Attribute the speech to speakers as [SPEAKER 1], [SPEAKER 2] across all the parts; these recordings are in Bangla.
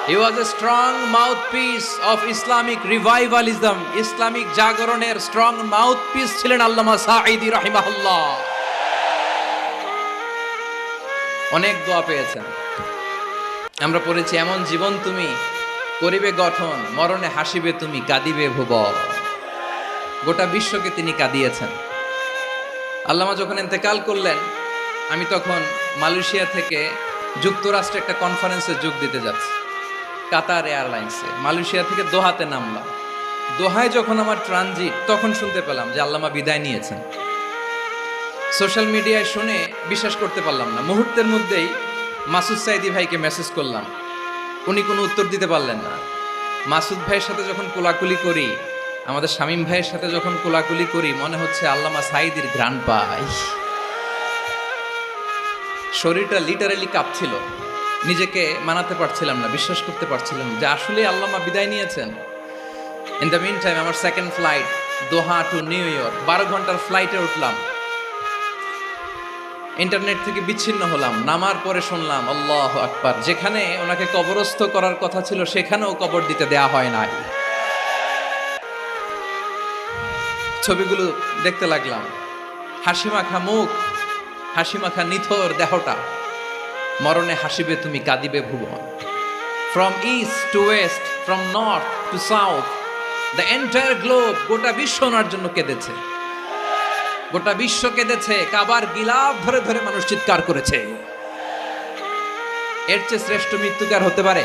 [SPEAKER 1] He was a strong mouthpiece of Islamic revivalism. Islamic জাগরণের স্ট্রং মাউথপিস ছিলেন আল্লামা সাঈদী রাহিমাহুল্লাহ। অনেক দোয়া পেয়েছেন। আমরা পড়েছি, এমন জীবন তুমি করিবে গঠন, মরণে হাসিবে তুমি, কাঁদিবে ভুবন। গোটা বিশ্বকে তিনি কাঁদিয়েছেন। আল্লামা যখন ইন্তেকাল করলেন, আমি তখন মালয়েশিয়া থেকে যুক্তরাষ্ট্রে একটা কনফারেন্সে যোগ দিতে যাচ্ছি, কাতার এয়ারলাইন্সে। মালয়েশিয়া থেকে দোহাতে নামলাম। দোহায় যখন আমার ট্রানজিট, তখন শুনতে পেলাম যে আল্লামা বিদায় নিয়েছেন। সোশ্যাল মিডিয়ায় শুনে বিশ্বাস করতে পারলাম না। মুহূর্তের মধ্যেই মাসুদ সাইদি ভাইকে মেসেজ করলাম, উনি কোনো উত্তর দিতে পারলেন না। মাসুদ ভাইয়ের সাথে যখন কোলাকুলি করি, আমাদের শামীম ভাইয়ের সাথে যখন কোলাকুলি করি, মনে হচ্ছে আল্লামা সাইদির ঘ্রাণ পাই। শরীরটা লিটারালি কাঁপছিল, নিজেকে মানাতে পারছিলাম না, বিশ্বাস করতে পারছিলাম যে আসলে আল্লামা বিদায় নিয়েছেন। ইন দ্য মিন টাইম আমার সেকেন্ড ফ্লাইট দোহা টু নিউ ইয়র্ক, 12 ঘন্টার ফ্লাইটে উঠলাম। ইন্টারনেট থেকে বিচ্ছিন্ন হলাম। নামার পরে শুনলাম আল্লাহু আকবার, যেখানে ওনাকে কবরস্থ করার কথা ছিল সেখানেও কবর দিতে দেয়া হয় নাই। ছবিগুলো দেখতে লাগলাম, হাসিমাখা মুখ, হাসিমাখা নিথর দেহটা। মরণে হাসিবে তুমি, কাঁদিবে ভুবন। From east to west, from north to south, the entire globe, গোটা বিশ্ব ওনার জন্য কেঁদেছে। গোটা বিশ্ব কেঁদেছে, কাবার গিলাফ ধরে ধরে মানুষ চিৎকার করেছে। এর চেয়ে শ্রেষ্ঠ মৃত্যুকার হতে পারে?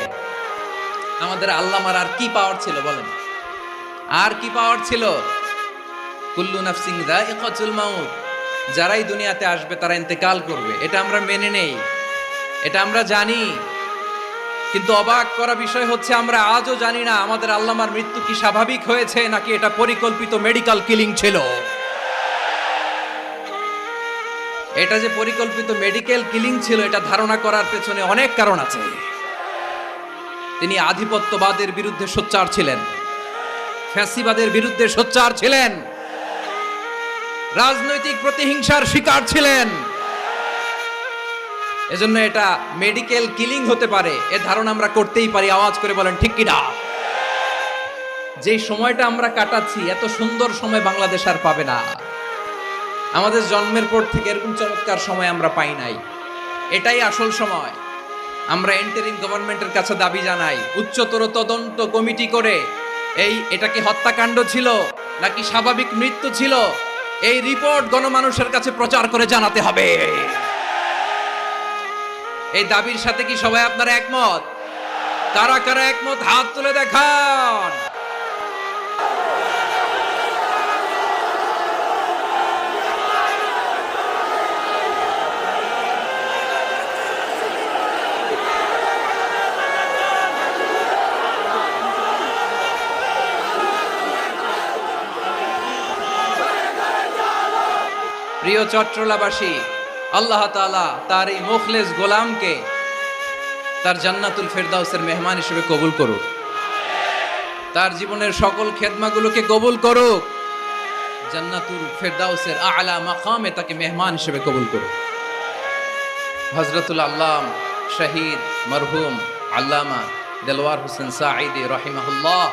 [SPEAKER 1] আমাদের আল্লামার আর কি পাওয়ার ছিল বলেন? আর কি পাওয়ার ছিল? কুল্লু নাফসিন যায়িকাতুল মাউত, যারাই দুনিয়াতে আসবে তারা ইন্তেকাল করবে, এটা আমরা মেনে নেই, এটা আমরা জানি। কিন্তু অবাক করা বিষয় হচ্ছে, আমরা আজও জানি না আমাদের আল্লামার মৃত্যু কি স্বাভাবিক হয়েছে নাকি এটা পরিকল্পিত মেডিকেল কিলিং ছিল। এটা যে পরিকল্পিত মেডিকেল কিলিং ছিল, এটা ধারণা করার পেছনে অনেক কারণ আছে। তিনি আধিপত্যবাদের বিরুদ্ধে সোচ্চার ছিলেন, ফ্যাসিবাদের বিরুদ্ধে সোচ্চার ছিলেন, রাজনৈতিক প্রতিহিংসার শিকার ছিলেন। এজন্য এটা মেডিকেল কিলিং হতে পারে, এ ধারণা আমরা করতেই পারি। আওয়াজ করে বলেন ঠিক কিনা? যে সময়টা আমরা কাটাচ্ছি, এত সুন্দর সময় বাংলাদেশ আর পাবে না। আমাদের জন্মের পর থেকে এরকম চমৎকার সময় আমরা পাই নাই। এটাই আসল সময়। আমরা ইন্টারিম গভর্নমেন্টের কাছে দাবি জানাই, উচ্চতর তদন্ত কমিটি করে এটা কি হত্যাকাণ্ড ছিল নাকি স্বাভাবিক মৃত্যু ছিল, এই রিপোর্ট গণমানুষের কাছে প্রচার করে জানাতে হবে। এই দাবির সাথে কি সবাই আপনারা একমত? কারা কারা একমত হাত তুলে দেখান। প্রিয় চট্টলাবাসী, আল্লাহ তাআলা তার এই মুখলেস গোলামকে তার জান্নাতুল ফেরদাউসের মেহমান হিসেবে কবুল করুক। তার জীবনের সকল খেদমাগুলোকে কবুল করুক। জান্নাতুল ফেরদাউসের আলা মাকামে তাকে মেহমান হিসেবে কবুল করুক। হযরতুল আল্লাম শহীদ মরহুম আল্লামা দেলওয়ার হোসেন সাঈদী রাহিমাহুল্লাহ,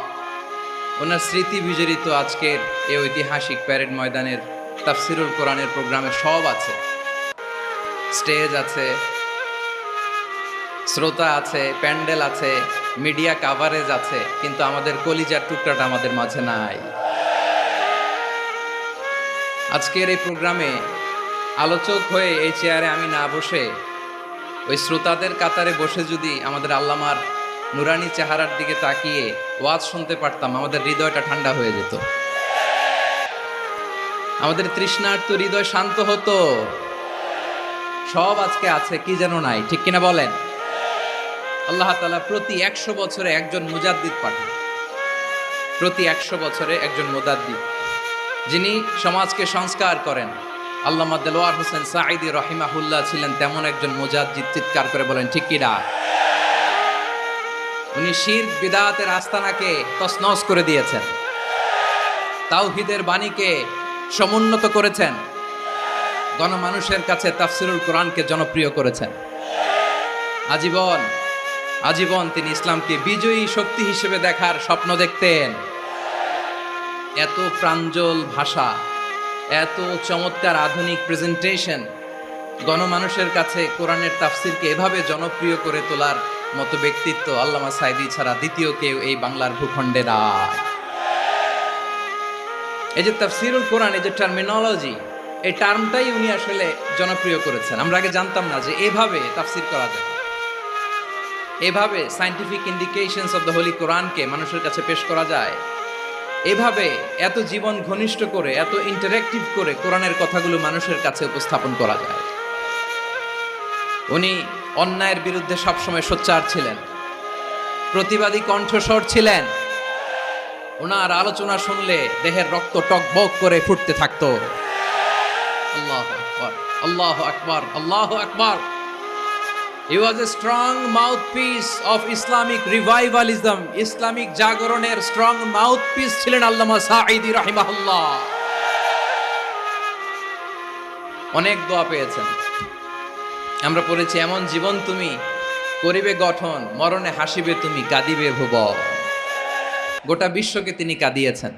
[SPEAKER 1] ওনার স্মৃতি বিজড়িত আজকের এই ঐতিহাসিক প্যারেড ময়দানের তাফসিরুল কোরআনের প্রোগ্রামে সব আছে। স্টেজ আছে, শ্রোতা আছে, প্যান্ডেল আছে, মিডিয়া কাভারেজ আছে, কিন্তু আমাদের কলিজার টুকরাটা আমাদের মাঝে নাই। আজকের এই প্রোগ্রামে আলোচক হয়ে এই চেয়ারে আমি না বসে, ওই শ্রোতাদের কাতারে বসে যদি আমাদের আল্লামার নুরানি চেহারার দিকে তাকিয়ে ওয়াজ শুনতে পারতাম, আমাদের হৃদয়টা ঠান্ডা হয়ে যেত, আমাদের তৃষ্ণার্ত হৃদয় শান্ত হতো। সব আজকে আছে, কি যেন নাই, ঠিক কিনা বলেন? আল্লাহ তাআলা প্রতি 100 বছরে একজন মুজাদ্দিদ পাঠান, প্রতি 100 বছরে একজন মুজাদ্দিদ, যিনি সমাজকে সংস্কার করেন। আল্লামা দেলওয়ার হোসেন সাঈদী রাহিমাহুল্লাহ ছিলেন তেমন একজন মুজাদ্দিদ। চিৎকার করে বলেন ঠিক কিনা? উনি শিরক বিদআতের আস্তানাকে তছনছ করে দিয়েছেন, তাওহীদের বাণীকে সমুন্নত করেছেন, গণমানুষের কাছে তাফসিরুল কোরআনকে জনপ্রিয় করেছেন। আজীবন আজীবন তিনি ইসলামকে বিজয়ী শক্তি হিসেবে দেখার স্বপ্ন দেখতেন। এত প্রাঞ্জল ভাষা, এত চমৎকার আধুনিক প্রেজেন্টেশন, গণমানুষের কাছে কোরআনের তাফসিরকে এভাবে জনপ্রিয় করে তোলার মতো ব্যক্তিত্ব আল্লামা সাঈদী ছাড়া দ্বিতীয় কেউ এই বাংলার ভূখণ্ডে নাই। এই যে তাফসিরুল কোরআন, এই যে টার্মিনোলজি, এই টার্মটাই উনি আসলে জনপ্রিয় করেছেন। আমরা আগে জানতাম না যে এভাবে তাফসির করা যায়, এভাবে scientific indications of the Holi কোরআনকে মানুষের কাছে পেশ করা যায়, এভাবে এত জীবন ঘনিষ্ঠ করে, এত ইন্টারেক্টিভ করে কোরআনের কথাগুলো মানুষের কাছে উপস্থাপন করা যায়। উনি অন্যায়ের বিরুদ্ধে সবসময় সোচ্চার ছিলেন, প্রতিবাদী কণ্ঠস্বর ছিলেন। ওনার আলোচনা শুনলে দেহের রক্ত টকবক করে ফুটতে থাকতো। আল্লাহু আকবার, আল্লাহু আকবার, আল্লাহু আকবার। He was a strong mouthpiece of Islamic revivalism. Islamic জাগরণের স্ট্রং মাউথপিস ছিলেন আল্লামা সাঈদী রাহিমাহুল্লাহ। অনেক দোয়া পেয়েছেন। আমরা পড়েছি, এমন জীবন তুমি করিবে গঠন, মরণে হাসিবে তুমি, কাঁদিবে ভুবন। গোটা বিশ্বকে তিনি কাঁদিয়েছেন।